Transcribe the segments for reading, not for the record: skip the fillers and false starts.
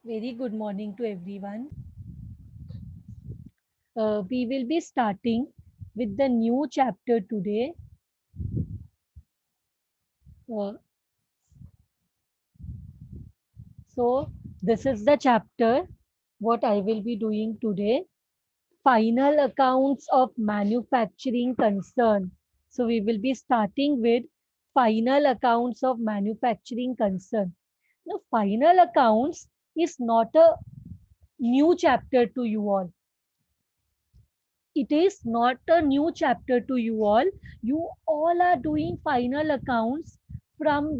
Very good morning to everyone. We will be starting with the new chapter today. Uh, so, this is the chapter what I will be doing today. Final accounts of manufacturing concern. So, we will be starting with final accounts of manufacturing concern. Now, final accounts is not a new chapter to you all. It is not a new chapter to you all. You all are doing final accounts from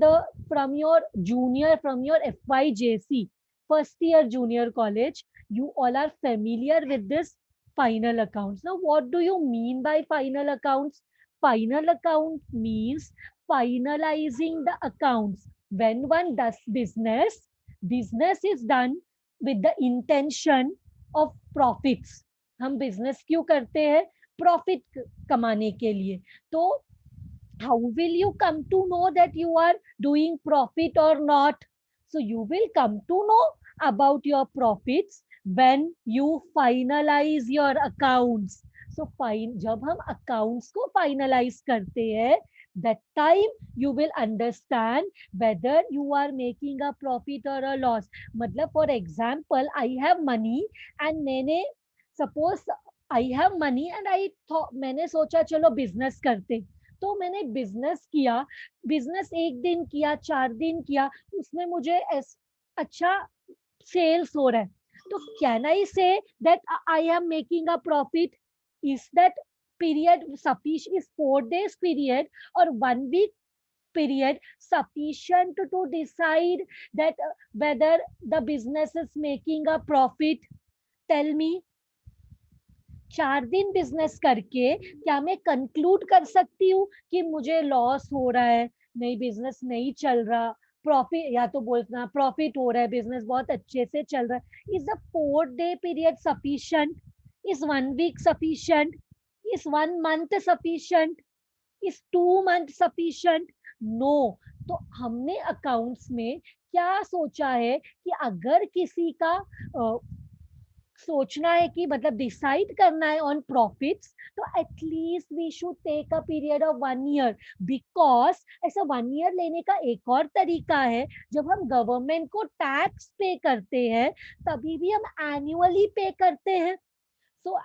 your junior, from your FYJC, first year junior college. You all are familiar with this final accounts. Now what do you mean by final accounts? Final account means finalizing the accounts. When one does business is done with the intention of profits. हम business क्यों करते हैं? Profit कमाने के लिए. तो how will you come to know that you are doing profit or not? So you will come to know about your profits when you finalize your accounts. So fine, जब हम accounts को finalize करते हैं, that time you will understand whether you are making a profit or a loss. मतलब for example, I have money and मैंने suppose I have money and I thought, मैंने सोचा चलो बिजनेस करते. तो मैंने बिजनेस किया. बिजनेस एक दिन किया, 4 दिन किया, उसमें मुझे अच्छा सेल्स हो रहा है. तो can I say that I am making a profit? Is that period sufficient? Is 4 days period or 1 week period sufficient to decide that whether the business is making a profit? Tell me. 4 दिन business करके क्या मैं conclude कर सकती हूँ कि मुझे loss हो रहा है, नहीं बिजनेस नहीं चल रहा, प्रॉफिट, या तो बोलना प्रॉफिट हो रहा है, बिजनेस बहुत अच्छे से चल रहा है? Is the 4 day period sufficient? Is 1 week sufficient? Is 1 month sufficient? Is 2 month sufficient? No. तो हमने अकाउंट्स में क्या सोचा है कि अगर किसी का सोचना है कि मतलब डिसाइड करना है ऑन प्रॉफिट्स, तो at least we should take a period of 1 year. Because ऐसा 1 year लेने का एक और तरीका है. जब हम गवर्नमेंट को टैक्स पे करते हैं तभी भी हम एनुअली पे करते हैं. सो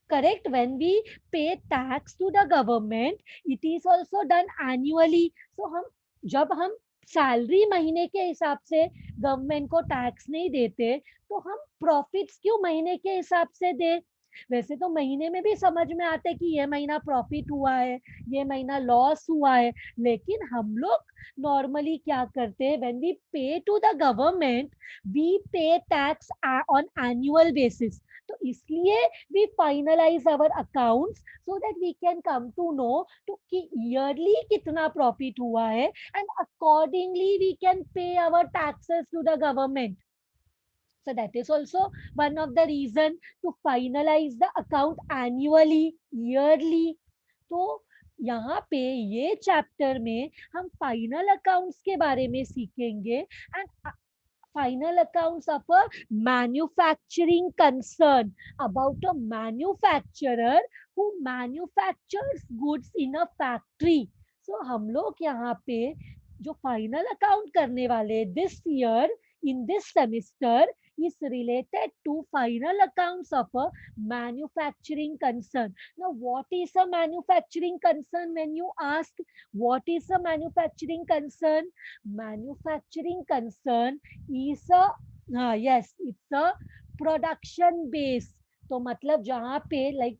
correct, when we pay tax to the government it is also done annually. So हम जब हम सैलरी महीने के हिसाब से गवर्नमेंट को टैक्स नहीं देते, तो हम प्रॉफिट्स क्यों महीने के हिसाब से दे? वैसे तो महीने में भी समझ में आता है कि ये महीना प्रॉफिट हुआ है, ये महीना लॉस हुआ है. लेकिन हम लोग नॉर्मली क्या करते हैं? व्हेन वी पे टू द गवर्नमेंट वी पे टैक्स ऑन एनुअल बेसिस. तो इसलिए we finalize our accounts so that we can come to know to कि yearly कितना profit हुआ है, and accordingly we can pay our taxes to the government. So that is also one of the reason to finalize the account annually, yearly. तो यहाँ पे ये chapter में हम फाइनल अकाउंट्स के बारे में सीखेंगे. And final accounts of a manufacturing concern, about a manufacturer who manufactures goods in a factory. So हम लोग यहाँ पे जो फाइनल अकाउंट करने वाले this year in this semester is related to final accounts of a manufacturing concern. Now what is a manufacturing concern? When you ask what is a manufacturing concern, manufacturing concern is a yes, it's a production base. तो मतलब जहाँ पे like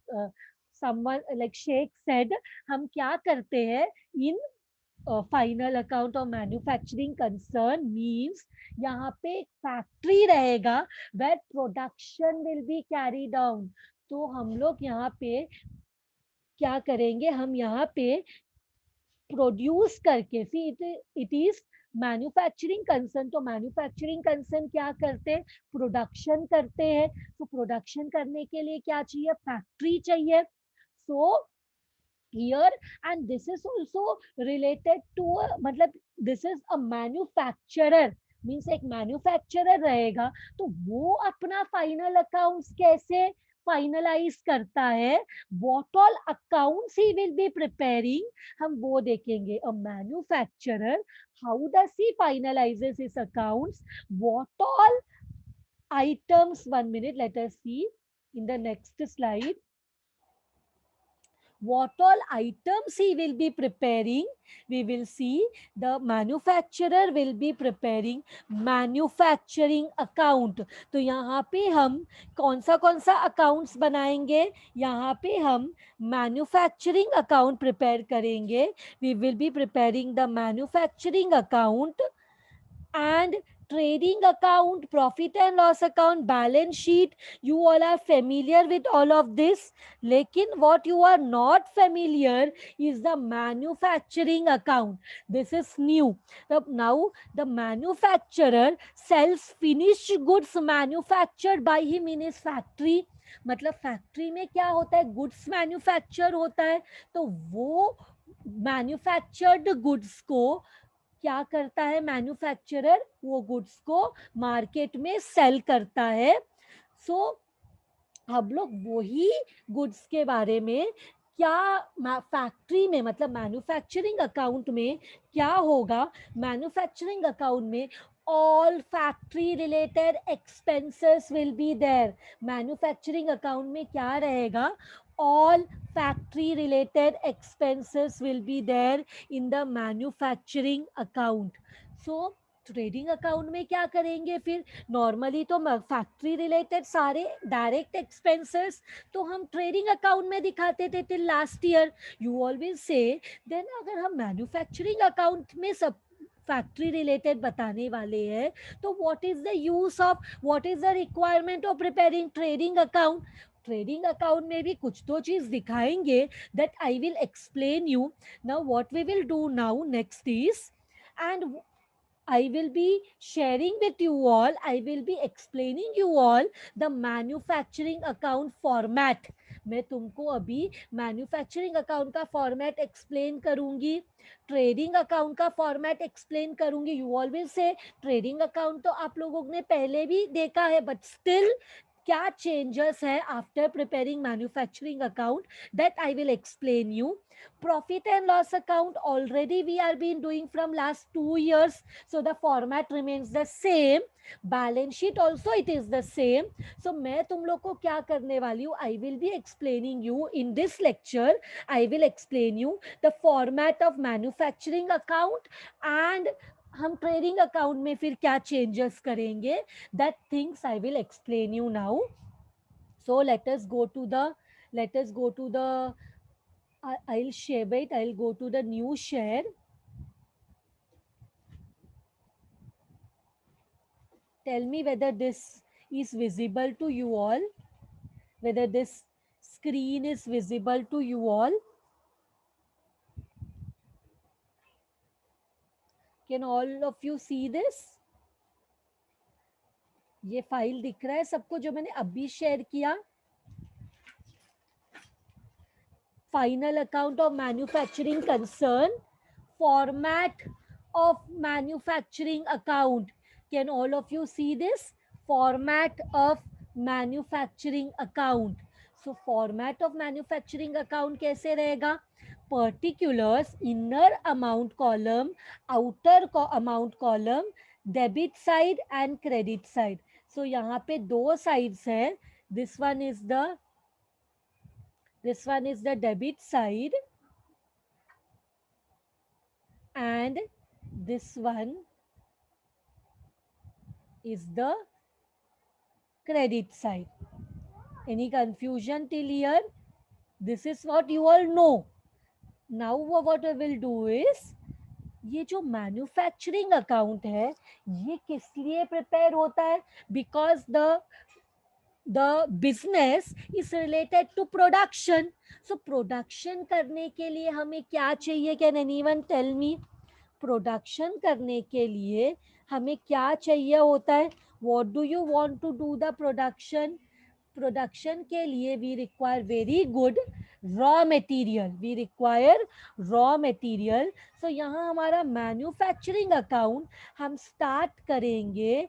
someone like Sheikh said, हम क्या करते हैं in final account of manufacturing concern means यहाँ पे एक फैक्ट्री रहेगा where production will be carry down. तो हम लोग यहाँ पे क्या करेंगे? हम यहाँ पे प्रोड्यूस करके see it is manufacturing concern. तो मैन्युफैक्चरिंग कंसर्न क्या करते हैं? प्रोडक्शन करते हैं. तो प्रोडक्शन करने के लिए क्या चाहिए? फैक्ट्री चाहिए. सो here, and this is also related to a, matlab this is a manufacturer. Means एक मैन्युफैक्चरर रहेगा तो वो अपना फाइनल अकाउंट्स कैसे फाइनलाइज करता है, what all accounts he will be preparing, हम वो देखेंगे. A manufacturer, how does he finalises his accounts, what all items. 1 minute, let us see in the next slide what all items he will be preparing. We will see the manufacturer will be preparing manufacturing account. तो यहाँ पे हम कौन सा accounts बनाएंगे, यहाँ पे हम मैन्युफैक्चरिंग अकाउंट प्रिपेयर करेंगे. We will be preparing the manufacturing account and trading account, profit and loss account, balance sheet. You all are familiar with all of this. Lekin what you are not familiar is the manufacturing account. This is new. Now the manufacturer sells finished goods manufactured by him in his factory. मतलब factory में क्या होता है, goods manufacture होता है, तो वो manufactured goods को क्या करता है मैन्युफैक्चरर, वो गुड्स को मार्केट में सेल करता है. सो हम लोग वही गुड्स के बारे में क्या फैक्ट्री में मतलब मैन्युफैक्चरिंग अकाउंट में क्या होगा, मैन्युफैक्चरिंग अकाउंट में all factory related expenses will be there. Manufacturing account में क्या रहेगा, all factory related expenses will be there in the manufacturing account. So trading account में क्या करेंगे फिर, नॉर्मली तो फैक्ट्री रिलेटेड सारे डायरेक्ट एक्सपेंसेस तो हम ट्रेडिंग अकाउंट में दिखाते थे till last year. You always say then अगर हम मैन्युफैक्चरिंग अकाउंट में सब फैक्ट्री रिलेटेड बताने वाले हैं तो what is the use of, what is the requirement of preparing trading account. Trading account में भी कुछ तो चीज दिखाएंगे that I will explain you. Now what we will do now next is, and I will be sharing with you all, I will be explaining you all the manufacturing account format. मैं तुमको अभी manufacturing account का format explain करूंगी, trading account का format explain करूंगी. You always से trading account तो आप लोगों ने पहले भी देखा है बट स्टिल क्या चेंजेस है after preparing manufacturing account, that I will explain you. Profit and loss account already we are been doing from last 2 years, so the format remains the same. Balance sheet also it is the same. So मैं तुम लोग को क्या करने वाली हूँ, I will be explaining you in this lecture, I will explain you the format of manufacturing account and हम trading account में फिर क्या चेंजेस करेंगे, that things I will explain you now. So let us go to the I'll share it. I'll go to the new share. Tell me whether this is visible to you all, whether this screen is visible to you all. Can all of you see this? ये file दिख रहा है सबको जो मैंने अभी share किया, final account of manufacturing concern, format of manufacturing account. Can all of you see this? Format of manufacturing account. So format of manufacturing account कैसे रहेगा, particulars, inner amount column, outer amount column, debit side and credit side. So यहाँ पे दो sides है, this one is the debit side and this one is the credit side. Any confusion till here? This is what you all know. Now what I will do is, ये जो manufacturing account है ये किस लिए prepare होता है, because the business is related to production. So production करने के लिए हमें क्या चाहिए, can anyone tell me? production करने के लिए हमें क्या चाहिए होता है, what do you want to do the production? Production के लिए we require very good raw material, we require raw material. So यहाँ हमारा मैन्युफैक्चरिंग अकाउंट हम स्टार्ट करेंगे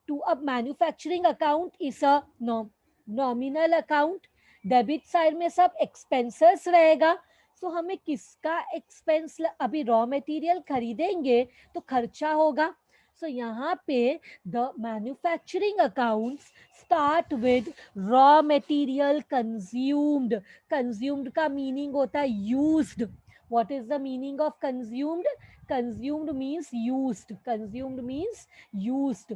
टू. अब manufacturing account is a nominal account. Debit side में सब expenses रहेगा. सो हमें किसका एक्सपेंस, अभी रॉ मटेरियल खरीदेंगे तो खर्चा होगा. सो यहाँ पे the manufacturing accounts start with raw material consumed. Consumed का मीनिंग होता है used. What is the meaning of consumed? Consumed means used. Consumed means used.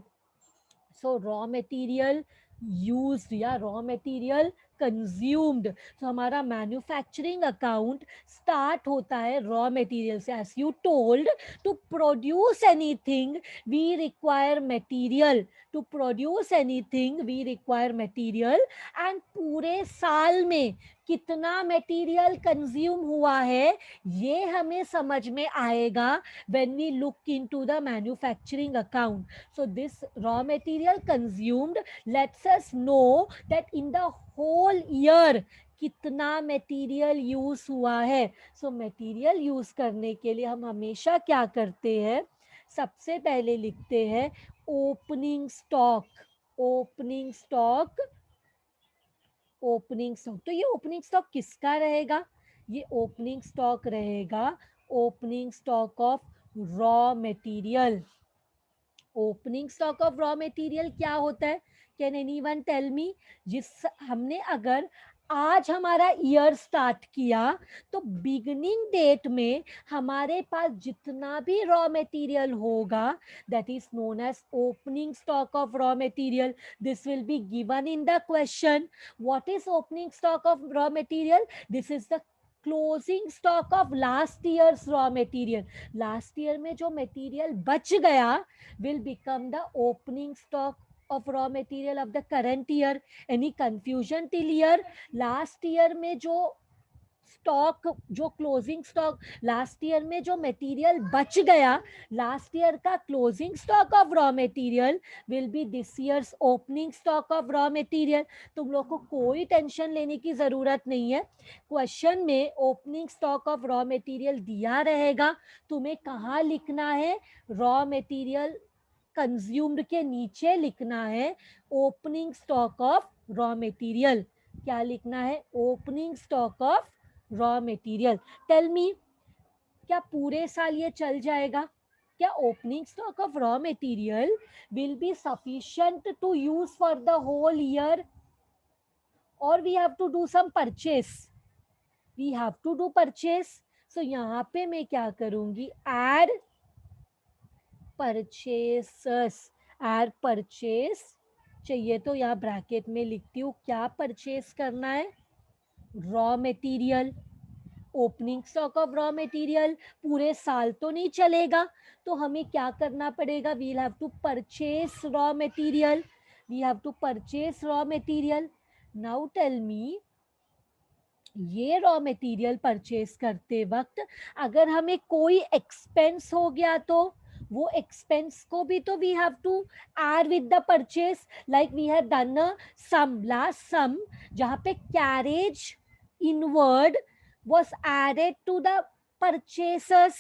So raw material used या रॉ मटेरियल कंज्यूम्ड. तो हमारा manufacturing account start होता है raw material से. As you told, to produce anything we require material. To produce anything we require material. And पूरे साल में कितना मटेरियल कंज्यूम हुआ है ये हमें समझ में आएगा when we look into the manufacturing account. So this raw material consumed lets us know that in the whole year कितना मटेरियल यूज हुआ है. सो मटेरियल यूज करने के लिए हम हमेशा क्या करते हैं, सबसे पहले लिखते हैं opening stock. Opening stock, opening stock. तो ये ओपनिंग स्टॉक किसका रहेगा? ये ओपनिंग स्टॉक रहेगा opening stock of raw material. Opening stock of raw material क्या होता है? Can anyone tell me? जिस हमने अगर आज हमारा ईयर स्टार्ट किया तो बिगिनिंग डेट में हमारे पास जितना भी रॉ मटेरियल होगा that is known as opening stock of raw material. This will be given in the question. What is opening stock of raw material? This is the closing stock of last year's raw material. Last year में जो material बच गया will become the opening stock of raw material of the current year. Any confusion till year? Last year में जो stock, जो closing stock, last year में जो material बच गया, लास्ट ईयर का closing stock of raw material will B this years opening stock of raw material. तुम लोग को कोई टेंशन लेने की जरूरत नहीं है. क्वेश्चन में opening stock of raw material दिया रहेगा, तुम्हें कहाँ लिखना है? रॉ मटेरियल कंज्यूम्ड के नीचे लिखना है opening stock of raw material. क्या लिखना है? Opening stock of raw material. Tell me, क्या पूरे साल ये चल जाएगा? क्या opening stock of raw material will be sufficient to use for the whole year, और we have to do some purchase? We have to do purchase. So यहाँ पे मैं क्या करूंगी, एड परचेसेस. एड परचेस चाहिए तो यहाँ ब्रैकेट में लिखती हूँ क्या परचेस करना है, raw material. Opening stock of raw material पूरे साल तो नहीं चलेगा, तो हमें क्या करना पड़ेगा, we'll have to purchase raw material. We have to purchase raw material. Now tell me, ये रॉ मटेरियल परचेस करते वक्त अगर हमें कोई एक्सपेंस हो गया तो वो एक्सपेंस को भी तो we have to add with the purchase. Like we have done a sum, last sum, जहाँ पे carriage inward was added to the purchases.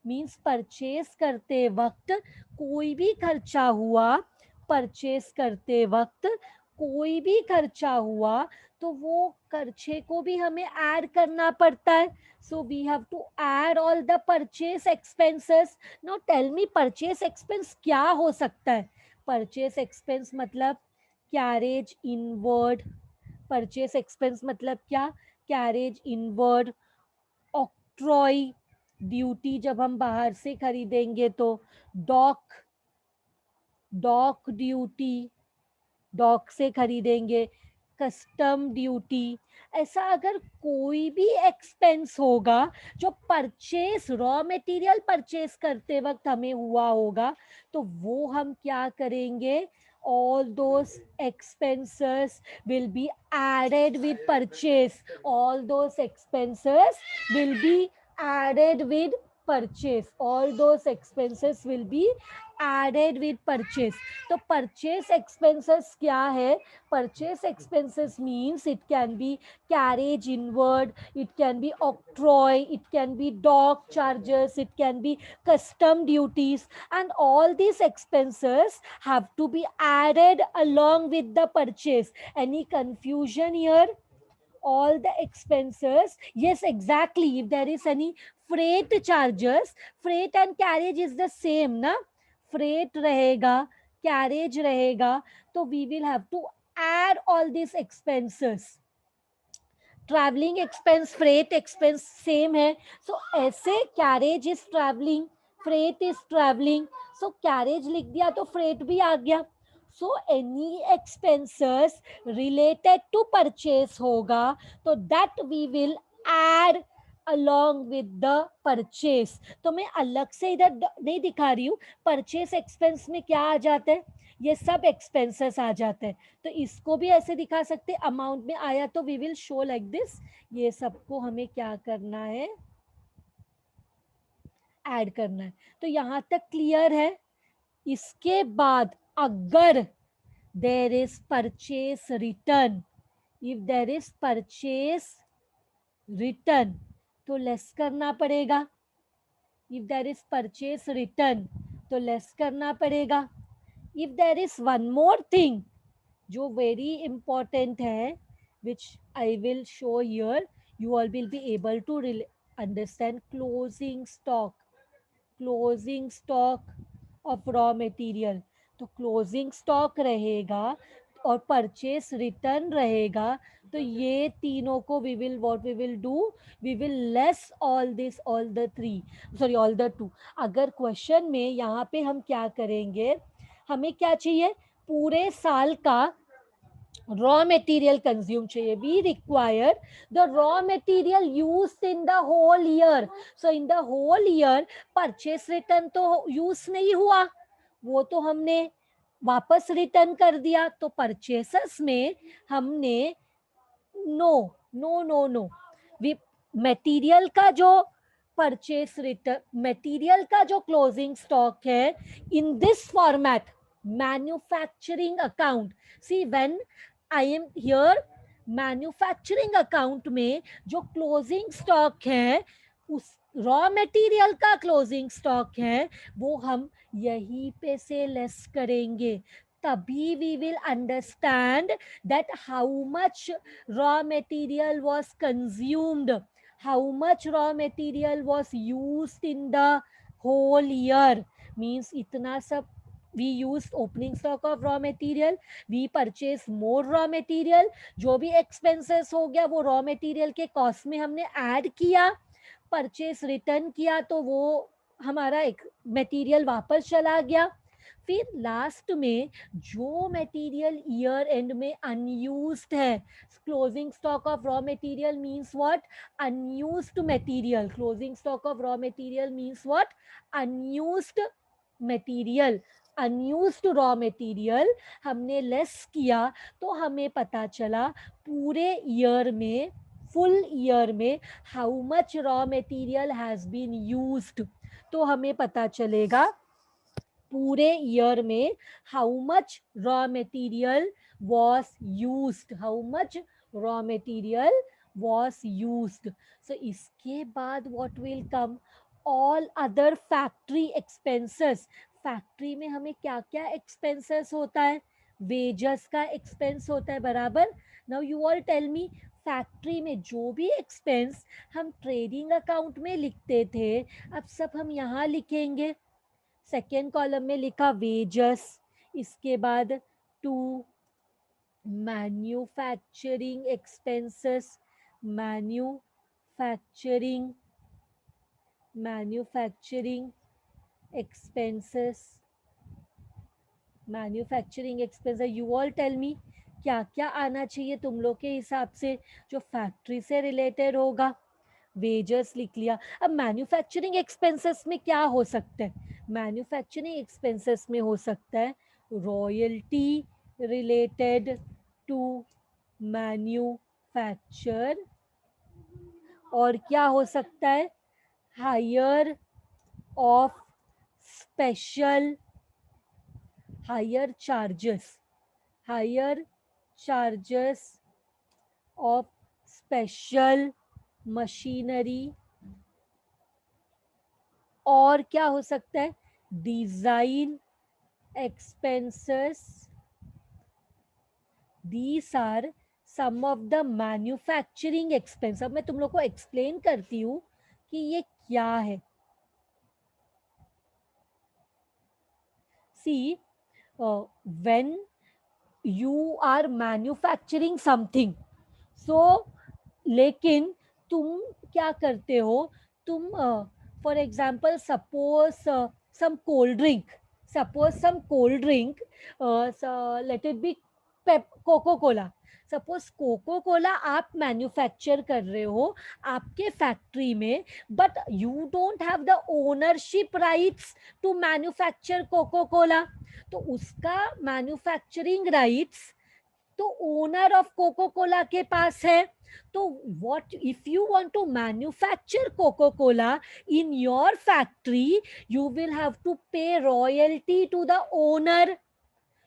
Means purchase करते वक्त कोई भी खर्चा हुआ, परचेस करते वक्त कोई भी खर्चा हुआ तो वो खर्चे को भी हमें ऐड करना पड़ता है. So we have to add all the purchase expenses. Now tell me, purchase expense क्या हो सकता है? परचेस एक्सपेंस मतलब कैरेज इनवर्ड. परचेस एक्सपेंस मतलब क्या? Carriage inward. ऑक्ट्रॉय ड्यूटी, जब हम बाहर से खरीदेंगे तो डॉक, डॉक ड्यूटी, डॉक से खरीदेंगे. Custom duty. ऐसा अगर कोई भी एक्सपेंस होगा जो परचेस, रॉ मटेरियल परचेस करते वक्त हमें हुआ होगा, तो वो हम क्या करेंगे, all those expenses will be added with purchase. All those expenses will be added with purchase. All those expenses will be added with purchase. तो purchase expenses क्या है? Purchase expenses means it can be carriage inward, it can be octroi, it can be dock charges, it can be custom duties, and all these expenses have to be added along with the purchase. Any confusion here? All the expenses, yes, exactly. If there is any freight charges, freight and carriage is the same na, freight रहेगा, carriage रहेगा, तो we will have to add all these expenses. Travelling expense, freight expense same है. So ऐसे carriage is travelling, freight is travelling, so carriage लिख दिया तो freight भी आ गया. So any expenses related to purchase होगा तो that we will add along with the purchase. तो मैं अलग से इधर नहीं दिखा रही हूँ. परचेस एक्सपेंस में क्या आ जाता है? ये सब एक्सपेंसेस आ जाते हैं. तो इसको भी ऐसे दिखा सकते, अमाउंट में आया तो we will show like this. ये सबको हमें क्या करना है? ऐड करना है. तो यहां तक क्लियर है. इसके बाद अगर there is purchase return, if there is purchase return तो लेस करना पड़ेगा. If there is purchase return तो लेस करना पड़ेगा. If there is one more thing जो वेरी इंपॉर्टेंट है, which I will show here, you all will be able to understand. Closing stock, closing stock of raw material. तो closing stock रहेगा और purchase return रहेगा. तो ये तीनों को we will what we will do, we will less all this, all the three, sorry all the two. अगर question में यहाँ पे हम क्या करेंगे, हमें क्या चाहिए? पूरे साल का raw material consumed चाहिए. We require the raw material used in the whole year. So in the whole year purchase return तो use नहीं हुआ, वो तो हमने वापस रिटर्न कर दिया. तो परचेसेस में हमने no no no no, material का जो परचेस रिटर्न, मटेरियल का जो क्लोजिंग स्टॉक है, in this format manufacturing account. See when I am here manufacturing account में जो क्लोजिंग स्टॉक है, उस रॉ मटेरियल का क्लोजिंग स्टॉक है, वो हम यहीं पे से लेस करेंगे. तभी we will understand that how much raw material was consumed, how much raw material was used in the whole year. Means इतना सब we used opening stock of raw material, we purchase more raw material, जो भी expenses हो गया वो raw material के cost में हमने add किया. परचेस रिटर्न किया तो वो हमारा एक मटेरियल वापस चला गया. फिर लास्ट में जो मटेरियल ईयर एंड में अनयूज्ड है, closing stock of raw material means what? Unused material. Closing stock of raw material means what? Unused material. Unused raw material हमने लेस किया तो हमें पता चला पूरे ईयर में, फुल ईयर में how much raw material has been used. तो हमें पता चलेगा पूरे ईयर में how much raw material was used, how much raw material was used. So इसके बाद what will come? All other factory expenses. Factory में हमें क्या क्या एक्सपेंसेस होता है? वेजेस का एक्सपेंस होता है, बराबर. Now you all tell me, factory में जो भी एक्सपेंस हम ट्रेडिंग अकाउंट में लिखते थे, अब सब हम यहाँ लिखेंगे. सेकेंड कॉलम में लिखा वेजेस, इसके बाद to manufacturing expenses, manufacturing expenses, manufacturing expenses. You all tell me क्या क्या आना चाहिए तुम लोग के हिसाब से जो फैक्ट्री से रिलेटेड होगा. वेजेस लिख लिया. अब मैन्युफैक्चरिंग एक्सपेंसेस में क्या हो सकता है? मैन्युफैक्चरिंग एक्सपेंसेस में हो सकता है रॉयल्टी रिलेटेड टू मैन्युफैक्चर, और क्या हो सकता है? Hire of special higher charges of special machinery, और क्या हो सकता है, design expenses. These are some of the manufacturing expense. अब मैं तुम लोग को एक्सप्लेन करती हूँ कि ये क्या है. See, when you are manufacturing something, so लेकिन तुम क्या करते हो, तुम for example suppose some cold drink, let it be Coca Cola. Suppose Coca Cola आप मैन्युफैक्चर कर रहे हो आपके फैक्ट्री में, but you don't have the ownership rights to manufacture Coca Cola. तो उसका मैन्युफैक्चरिंग राइट्स तो ओनर ऑफ कोको कोला के पास है. तो what if you want to manufacture coca cola in your factory, you will have to pay royalty to the owner.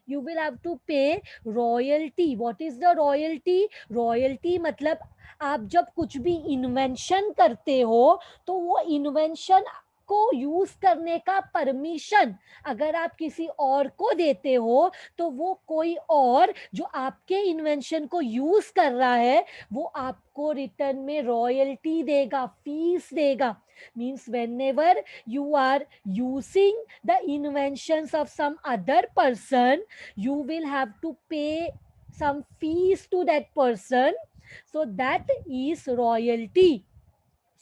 You will have to pay royalty. What is the royalty? Royalty मतलब आप जब कुछ भी invention करते हो तो वो invention को यूज करने का परमिशन अगर आप किसी और को देते हो तो वो कोई और जो आपके इन्वेंशन को यूज कर रहा है वो आपको रिटर्न में रॉयल्टी देगा, फीस देगा. Means whenever you are using the inventions of some other person, you will have to pay some fees to that person. So that is royalty.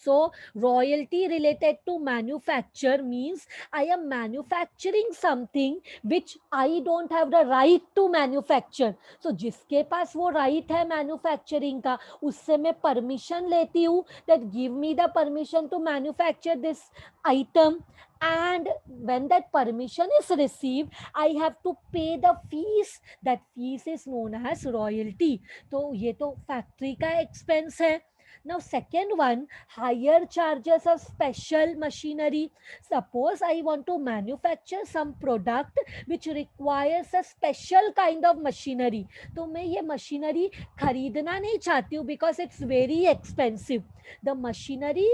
So royalty related to manufacture means I am manufacturing something which I don't have the right to manufacture. So जिसके पास वो right है manufacturing का उससे मैं permission लेती हूँ that give me the permission to manufacture this item, and when that permission is received I have to pay the fees. That fees is known as royalty. तो ये तो factory का expense है. Now second one, higher charges of special machinery. Suppose I want to manufacture some product which requires a special kind of machinery. तो मैं ये machinery खरीदना नहीं चाहती हूँ because it's very expensive. The machinery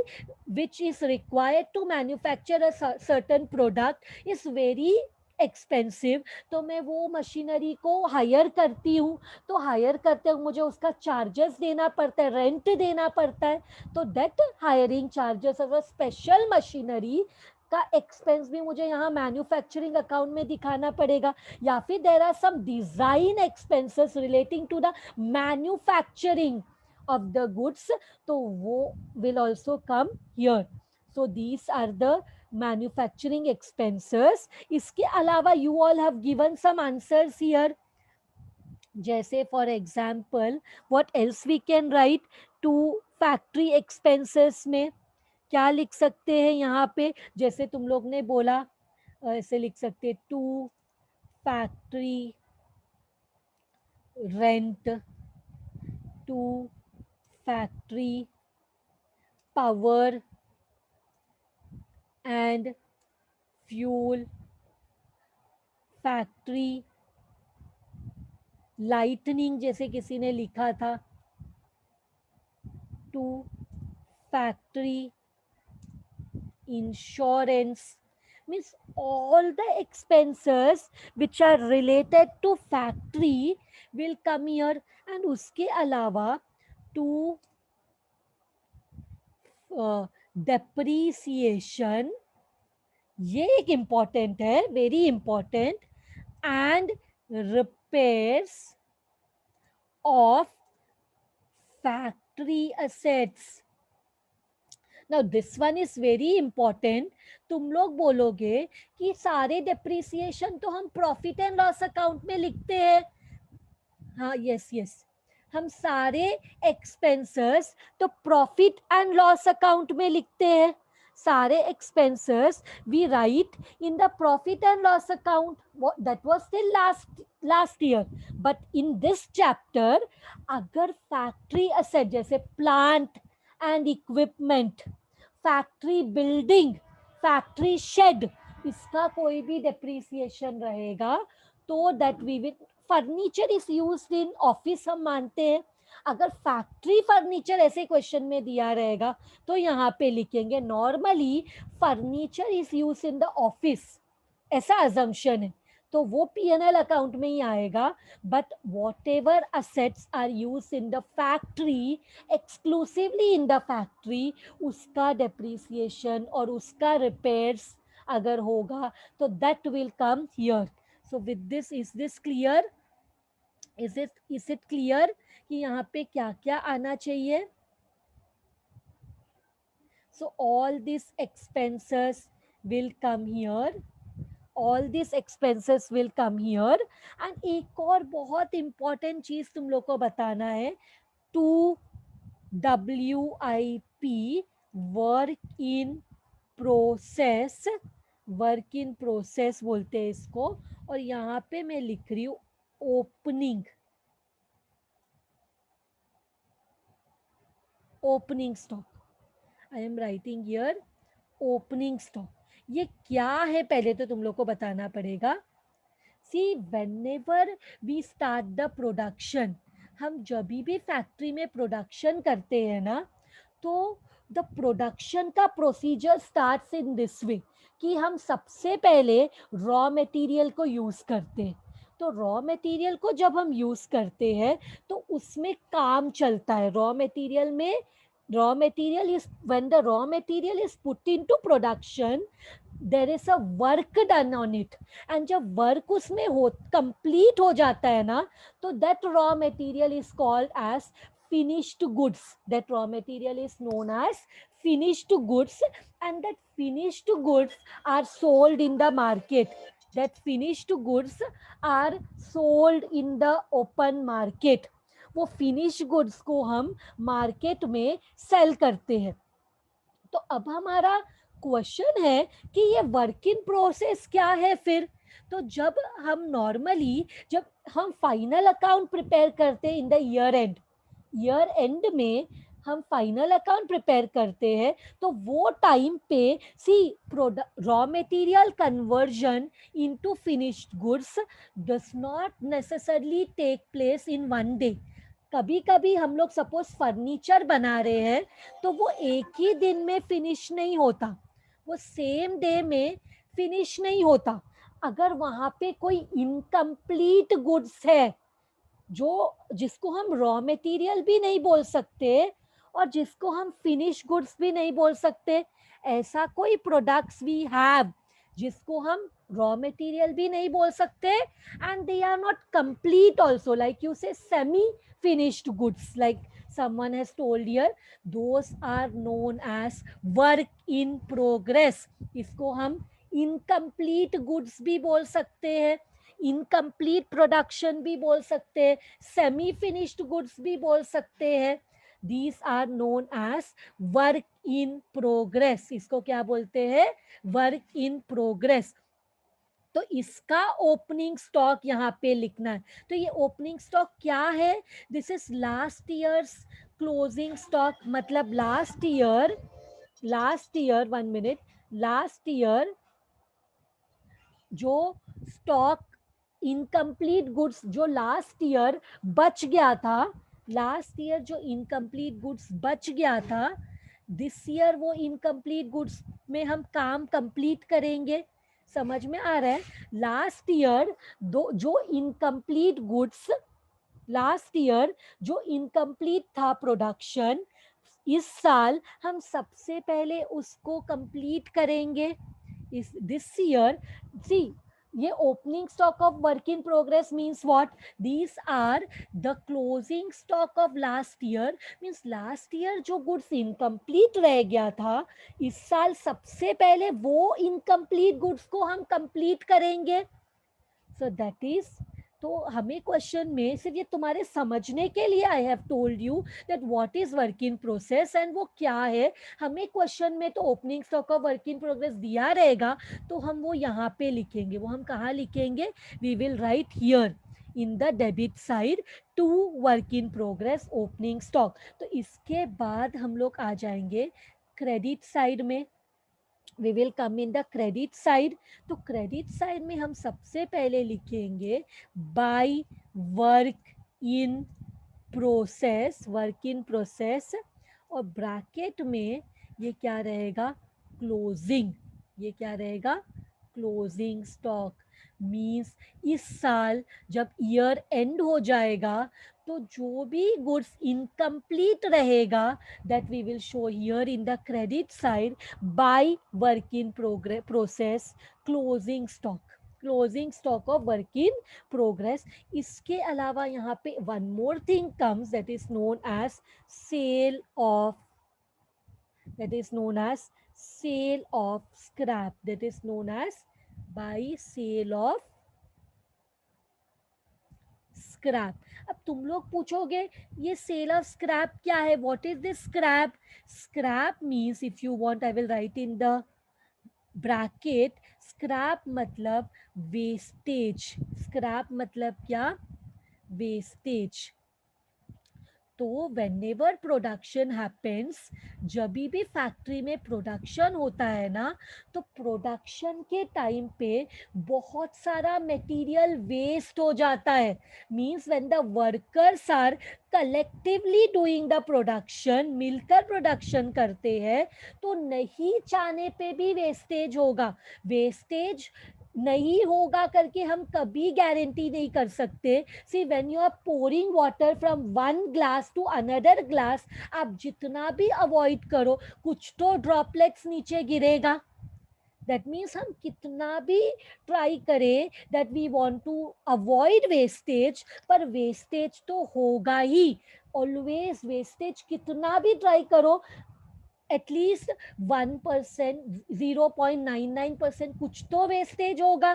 which is required to manufacture a certain product is very expensive. तो मैं वो मशीनरी को हायर करती हूँ. तो हायर करते हुए मुझे उसका चार्जेस देना पड़ता है, रेंट देना पड़ता है. तो that hiring charges of special machinery का एक्सपेंस भी मुझे यहाँ मैन्युफैक्चरिंग अकाउंट में दिखाना पड़ेगा. या फिर there are some design expenses relating to the manufacturing of the goods, तो वो will also come here. So these are the manufacturing expenses. इसके अलावा you all have given some answers here. जैसे for example what else we can write to factory expenses में क्या लिख सकते हैं यहाँ पे. जैसे तुम लोग ने बोला ऐसे लिख सकते to factory rent, to factory power and fuel, factory lightning जैसे किसी ने लिखा था, to factory insurance. means all the expenses which are related to factory will come here. and उसके अलावा to depreciation, ये एक important है, very important, and repairs of factory assets. Now this one is very important. तुम लोग बोलोगे कि सारे डेप्रिसिएशन तो हम प्रॉफिट एंड लॉस अकाउंट में लिखते हैं. हाँ, यस यस, हम सारे एक्सपेंसेस तो प्रॉफिट एंड लॉस अकाउंट में लिखते हैं. सारे expenses we write in the profit and loss account. That was still last year. But in this chapter अगर फैक्ट्री असेट जैसे plant and equipment, factory building, factory shed, इसका कोई भी depreciation रहेगा तो that we will, furniture is used in office हम मानते हैं, अगर फैक्ट्री फर्नीचर ऐसे क्वेश्चन में दिया रहेगा तो यहाँ पे लिखेंगे normally furniture is use in the office, ऐसा अजम्पशन है, तो वो पीएनएल अकाउंट में ही आएगा। But whatever assets are use in the factory, exclusively in the factory, उसका डेप्रिसिएशन और उसका रिपेयर्स अगर होगा तो that will come here. So with this, is this clear? Is it clear कि यहाँ पे क्या क्या आना चाहिए? So all this expenses will come here, all this expenses will come here. And एक और बहुत इंपॉर्टेंट चीज तुम लोग को बताना है, to WIP, work in process, work in process बोलते हैं इसको, और यहाँ पे मैं लिख रही हूँ opening, opening stock, I am writing here opening stock. ये क्या है पहले तो तुम लोग को बताना पड़ेगा। See whenever we start the production, हम जब भी फैक्ट्री में प्रोडक्शन करते हैं ना, तो द प्रोडक्शन का procedure starts in this way कि हम सबसे पहले रॉ मटेरियल को यूज करते हैं। तो रॉ मटेरियल को जब हम यूज करते हैं तो उसमें काम चलता है, रॉ मटेरियल में, raw material is, when the raw material is put into production, there is a work done on it, and जब वर्क उसमें हो कंप्लीट हो जाता है ना, तो that raw material is called as finished goods, that raw material is known as finished goods, and that finished goods are sold in the market, that finished goods are sold in the open market, वो finished goods को हम market में cell करते हैं। तो अब हमारा question है कि ये वर्क इन प्रोसेस क्या है फिर? तो जब हम नॉर्मली, जब हम फाइनल अकाउंट प्रिपेयर करते हैं in the year and, year end में हम फाइनल अकाउंट प्रिपेयर करते हैं, तो वो टाइम पे see raw material conversion into finished goods does not necessarily take place in one day. कभी कभी हम लोग सपोज फर्नीचर बना रहे हैं तो वो एक ही दिन में फिनिश नहीं होता, वो सेम डे में फिनिश नहीं होता। अगर वहां पे कोई इनकम्प्लीट गुड्स है, जो जिसको हम रॉ मटेरियल भी नहीं बोल सकते और जिसको हम फिनिश गुड्स भी नहीं बोल सकते, ऐसा कोई प्रोडक्ट्स वी हैव जिसको हम रॉ मटेरियल भी नहीं बोल सकते and they are not complete also, like you say semi finished goods, like someone has told here, those are known as work in progress। इसको हम incomplete goods भी बोल सकते हैं, इनकम्प्लीट प्रोडक्शन भी बोल सकते हैं, सेमी फिनिश्ड गुड्स भी बोल सकते हैं। These are known as work in progress. इसको क्या बोलते हैं? Work in progress. तो इसका ओपनिंग स्टॉक यहाँ पे लिखना है। तो ये ओपनिंग स्टॉक क्या है? This is last years closing stock, मतलब last year, one minute, last year जो स्टॉक इनकम्प्लीट गुड्स जो लास्ट ईयर बच गया था, लास्ट ईयर जो इनकम्प्लीट गुड्स बच गया था, दिस ईयर वो इनकम्प्लीट गुड्स में हम काम कंप्लीट करेंगे। समझ में आ रहा है? लास्ट ईयर दो जो इनकम्प्लीट गुड्स, लास्ट ईयर जो इनकम्प्लीट था प्रोडक्शन, इस साल हम सबसे पहले उसको कंप्लीट करेंगे। इस दिस ईयर, सी ये opening stock of work in progress means what? These are the closing stock of last year, means last year जो गुड्स इनकम्प्लीट रह गया था, इस साल सबसे पहले वो इनकम्प्लीट गुड्स को हम कंप्लीट करेंगे। सो दैट इज, तो हमें क्वेश्चन में सिर्फ ये तुम्हारे समझने के लिए I have told you that what is work in process and वो क्या है। हमें क्वेश्चन में तो opening stock of work in progress दिया रहेगा, तो हम वो यहाँ पे लिखेंगे। वो हम कहाँ लिखेंगे? We will write here in the debit side to work in progress opening stock. तो इसके बाद हम लोग आ जाएंगे क्रेडिट साइड में। We will come in the credit side. तो क्रेडिट साइड में हम सबसे पहले लिखेंगे by work in process, work in process, और ब्रैकेट में ये क्या रहेगा, क्लोजिंग। ये क्या रहेगा, क्लोजिंग स्टॉक। मीन्स इस साल जब ईयर एंड हो जाएगा तो जो भी गुड्स इनकम्प्लीट रहेगा that we will show here in the credit side by work in process closing stock, closing stock of work in progress. इसके अलावा यहाँ पे one more thing comes that is known as sale of, that is known as sale of scrap, that is known as by sale of scrap. अब तुम लोग पूछोगे ये cell of scrap क्या है, what is this scrap? Scrap means, if you want I will write in the bracket, scrap मतलब wastage. Scrap मतलब क्या, वेस्टेज। तो व्हेनेवर प्रोडक्शन हैपेंस, जब भी फैक्ट्री में प्रोडक्शन होता है ना, तो प्रोडक्शन के टाइम पे बहुत सारा मटेरियल वेस्ट हो जाता है। Means when the workers are collectively doing the production, मिलकर प्रोडक्शन करते हैं, तो नहीं चाहने पे भी वेस्टेज होगा। वेस्टेज नहीं होगा करके हम कभी गारंटी नहीं कर सकते। See when you are pouring water from one glass to another glass, आप जितना भी अवॉइड करो कुछ तो ड्रॉपलेट्स नीचे गिरेगा। दैट मीन्स हम कितना भी ट्राई करें that we want to avoid wastage, पर वेस्टेज तो होगा ही। ऑलवेज वेस्टेज कितना भी ट्राई करो, एटलीस्ट 1%, 0.99% कुछ तो वेस्टेज होगा।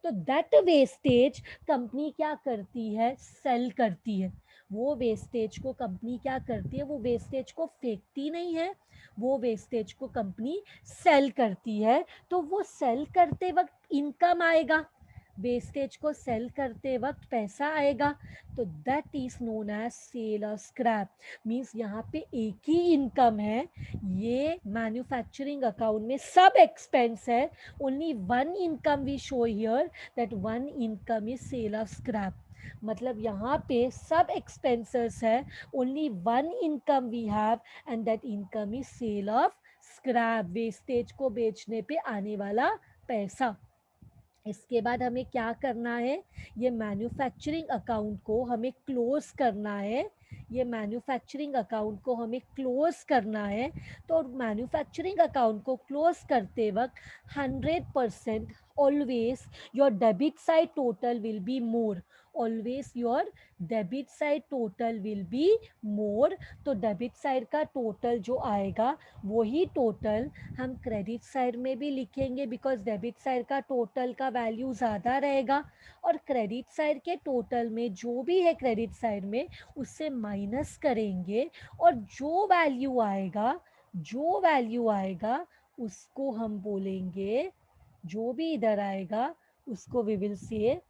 तो दैट वेस्टेज कंपनी क्या करती है, सेल करती है। वो वेस्टेज को कंपनी क्या करती है, वो वेस्टेज को फेंकती नहीं है, वो वेस्टेज को कंपनी सेल करती है। तो वो सेल करते वक्त इनकम आएगा, वेस्टेज को सेल करते वक्त पैसा आएगा। तो that is known as sale of scrap. Means यहाँ पे एक ही इनकम है, ये मैन्युफैक्चरिंग अकाउंट में सब एक्सपेंस है, only one income we show here, that one income is sale of scrap. मतलब यहाँ पे सब एक्सपेंसेस है, only one income we have, and that income is sale of scrap, wastage को बेचने पे आने वाला पैसा। इसके बाद हमें क्या करना है, ये मैन्युफैक्चरिंग अकाउंट को हमें क्लोज करना है, ये मैन्युफैक्चरिंग अकाउंट को हमें क्लोज करना है। तो मैन्युफैक्चरिंग अकाउंट को क्लोज करते वक्त 100% always your debit side total will be more, always your debit side total will be more. तो डेबिट साइड का टोटल जो आएगा वही टोटल हम क्रेडिट साइड में भी लिखेंगे, बिकॉज डेबिट साइड का टोटल का वैल्यू ज़्यादा रहेगा, और क्रेडिट साइड के टोटल में जो भी है क्रेडिट साइड में उससे माइनस करेंगे, और जो वैल्यू आएगा, जो वैल्यू आएगा उसको हम बोलेंगे, जो भी इधर आएगा उसको we will say,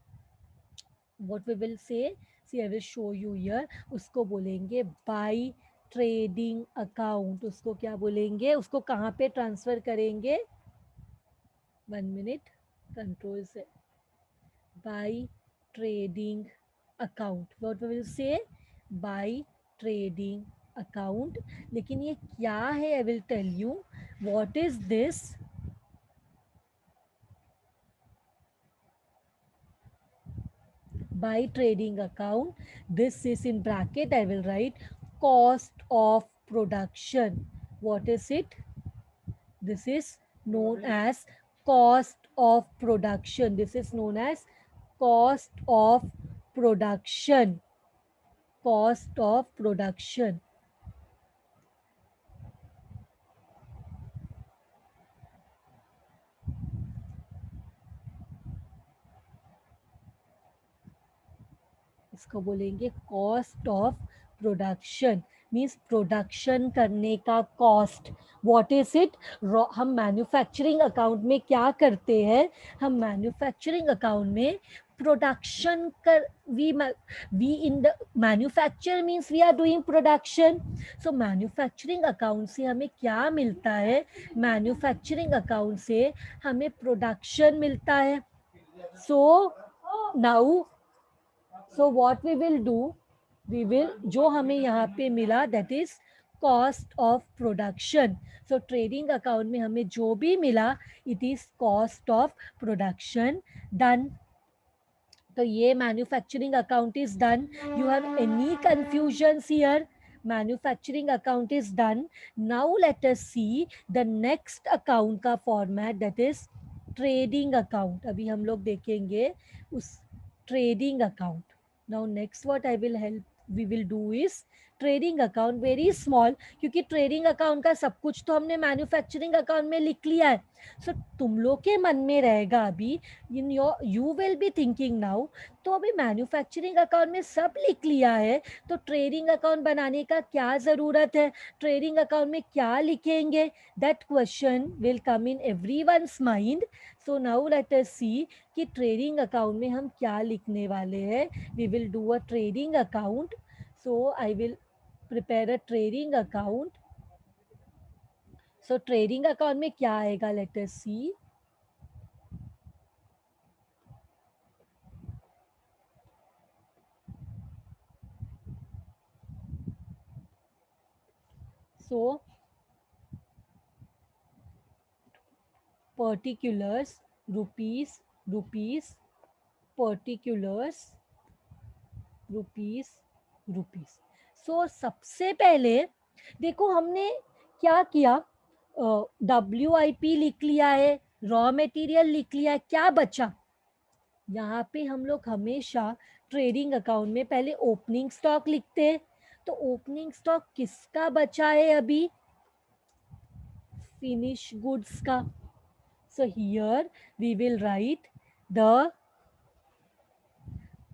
what we will say, see I will show you here, उसको बोलेंगे बाय ट्रेडिंग अकाउंट। उसको क्या बोलेंगे, उसको कहाँ पे ट्रांसफर करेंगे, 1 मिनट, कंट्रोल से, by trading account, what we will say, by trading account. लेकिन ये क्या है, I will tell you what is this. By trading account, this is in bracket, I will write cost of production. What is it? This is known as cost of production. This is known as cost of production. Cost of production. इसको बोलेंगे cost of production means production करने का cost. What is it? हम manufacturing account में क्या करते हैं? हम मैन्युफैक्चरिंग अकाउंट में प्रोडक्शन कर we in the manufacture means we are doing production. So manufacturing account से हमें क्या मिलता है? मैन्युफैक्चरिंग अकाउंट से हमें प्रोडक्शन मिलता है. So now so what we will do, we will जो हमें यहाँ पे मिला that is cost of production. So trading account में हमें जो भी मिला it is cost of production done. तो ये manufacturing account is done. You have any confusion here? Manufacturing account is done. Now let us see the next account का format that is trading account. अभी हम लोग देखेंगे उस trading account. Now next what I will help we will do is trading account very small, क्योंकि trading account का सब कुछ तो हमने मैन्युफैक्चरिंग अकाउंट में लिख लिया है. सो तुम लोग के मन में रहेगा अभी, in your you will be thinking now, तो अभी मैन्युफैक्चरिंग अकाउंट में सब लिख लिया है तो ट्रेडिंग अकाउंट बनाने का क्या ज़रूरत है? ट्रेडिंग अकाउंट में क्या लिखेंगे? That question will come in everyone's mind. So now let us see कि ट्रेडिंग अकाउंट में हम क्या लिखने वाले हैं. We will do a trading account. So I will prepare a trading account. So trading account में क्या आएगा? Let us see. So particulars, rupees, rupees, particulars, rupees, rupees. So सबसे पहले देखो हमने क्या किया, WIP लिख लिया है, रॉ मटेरियल लिख लिया है, क्या बचा? यहाँ पे हम लोग हमेशा ट्रेडिंग अकाउंट में पहले ओपनिंग स्टॉक लिखते हैं. तो ओपनिंग स्टॉक किसका बचा है अभी? फिनिश गुड्स का. So here we will write the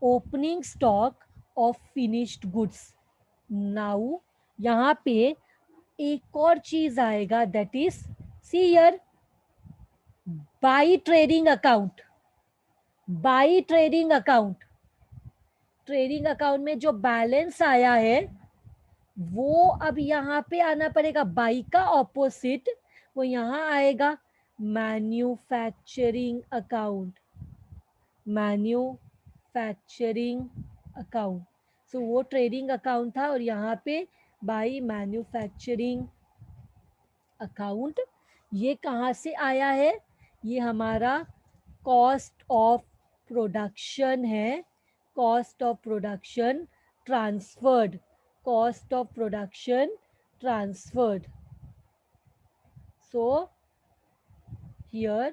opening stock of finished goods. Now यहाँ पे एक और चीज आएगा that is see here buy trading account. buy trading account. Trading account में जो बैलेंस आया है वो अब यहाँ पे आना पड़ेगा. बाई का ऑपोजिट वो यहाँ आएगा manufacturing account. Manufacturing account. So वो ट्रेडिंग अकाउंट था और यहाँ पे बाई मैन्युफैक्चरिंग अकाउंट. ये कहाँ से आया है? ये हमारा कॉस्ट ऑफ प्रोडक्शन है. Cost of production transferred. Cost of production transferred. So here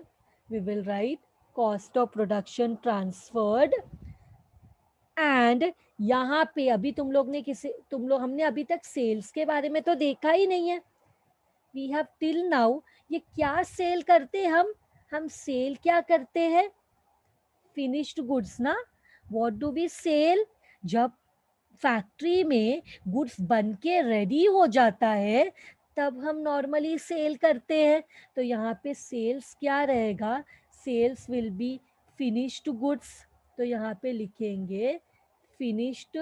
we will write cost of production transferred. And यहाँ पे अभी हमने अभी तक सेल्स के बारे में तो देखा ही नहीं है. वी हैव टिल नाउ ये क्या सेल करते हम सेल क्या करते हैं? फिनिश्ड गुड्स ना. What do we sell? जब फैक्ट्री में गुड्स बन के रेडी हो जाता है तब हम नॉर्मली सेल करते हैं. तो यहाँ पे सेल्स क्या रहेगा? Sales will be finished goods. तो यहाँ पे लिखेंगे फिनिश्ड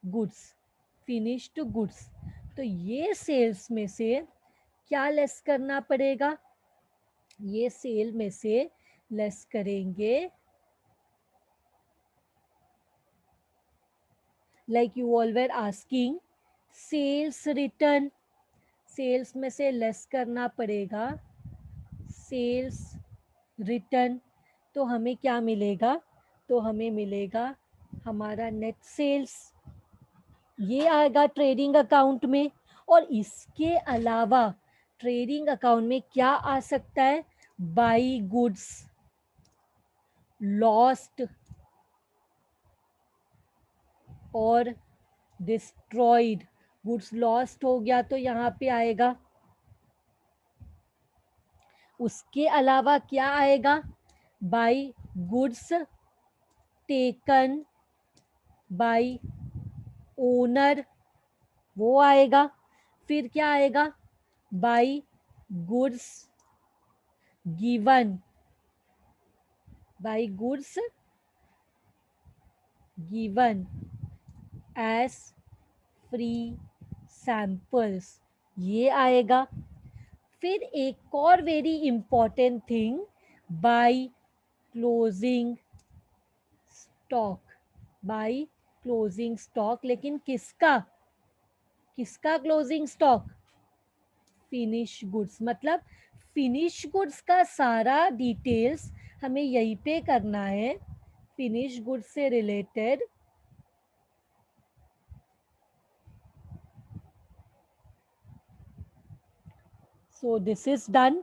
गुड्स. Finished goods. तो ये सेल्स में से क्या लेस करना पड़ेगा? ये सेल में से लेस करेंगे like you all were asking sales return. Sales में से लेस करना पड़ेगा सेल्स रिटर्न. तो हमें क्या मिलेगा? तो हमें मिलेगा हमारा नेट सेल्स. ये आएगा ट्रेडिंग अकाउंट में. और इसके अलावा ट्रेडिंग अकाउंट में क्या आ सकता है? बाई गुड्स लॉस्ट और डिस्ट्रॉयड. गुड्स लॉस्ट हो गया तो यहाँ पे आएगा. उसके अलावा क्या आएगा? By goods taken by owner वो आएगा, फिर क्या आएगा, by goods given, by goods given as free samples, ये आएगा। फिर एक और very important thing, by closing stock, by closing stock, लेकिन किसका, किसका क्लोजिंग स्टॉक, फिनिश गुड्स, मतलब फिनिश गुड्स का सारा डिटेल्स हमें यहीं पे करना है, फिनिश गुड्स से related. So this is done.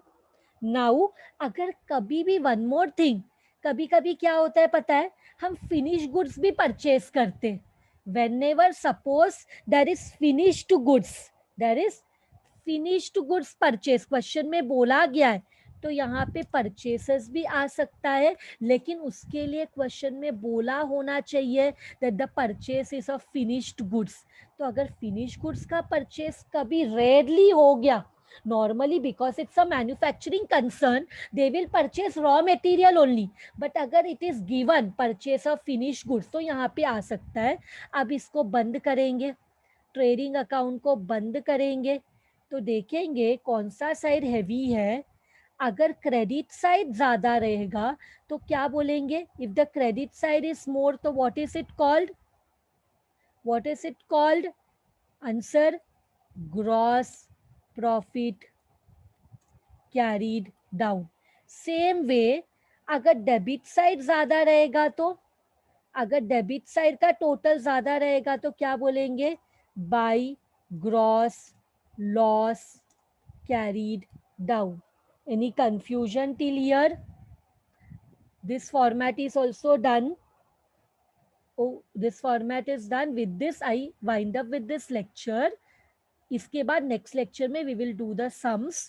Now अगर कभी भी वन मोर थिंग, कभी कभी क्या होता है पता है, हम फिनिश गुड्स भी परचेज करते, when ever suppose there is finished goods, there is finished goods purchase question में बोला गया है, तो यहाँ पे परचेसेस भी आ सकता है, लेकिन उसके लिए क्वेश्चन में बोला होना चाहिए that the purchase is of finished goods. तो अगर फिनिश गुड्स का परचेस कभी रेयरली हो गया, normally because it's a manufacturing concern they will purchase raw material only, but अगर it is given purchase of finished goods तो यहाँ पे आ सकता है। अब इसको बंद करेंगे, ट्रेडिंग अकाउंट को बंद करेंगे, तो देखेंगे कौन सा साइड हैवी है। अगर क्रेडिट साइड ज्यादा रहेगा तो क्या बोलेंगे, if the credit side is more तो what is it called, what is it called, answer gross profit carried down. Same way अगर डेबिट साइड ज्यादा रहेगा तो, अगर डेबिट साइड का टोटल ज्यादा रहेगा तो क्या बोलेंगे, by gross loss carried down. Any confusion till here? This format is also done. Oh, this format is done. With this I wind up with this lecture. इसके बाद नेक्स्ट लेक्चर में we will do the sums.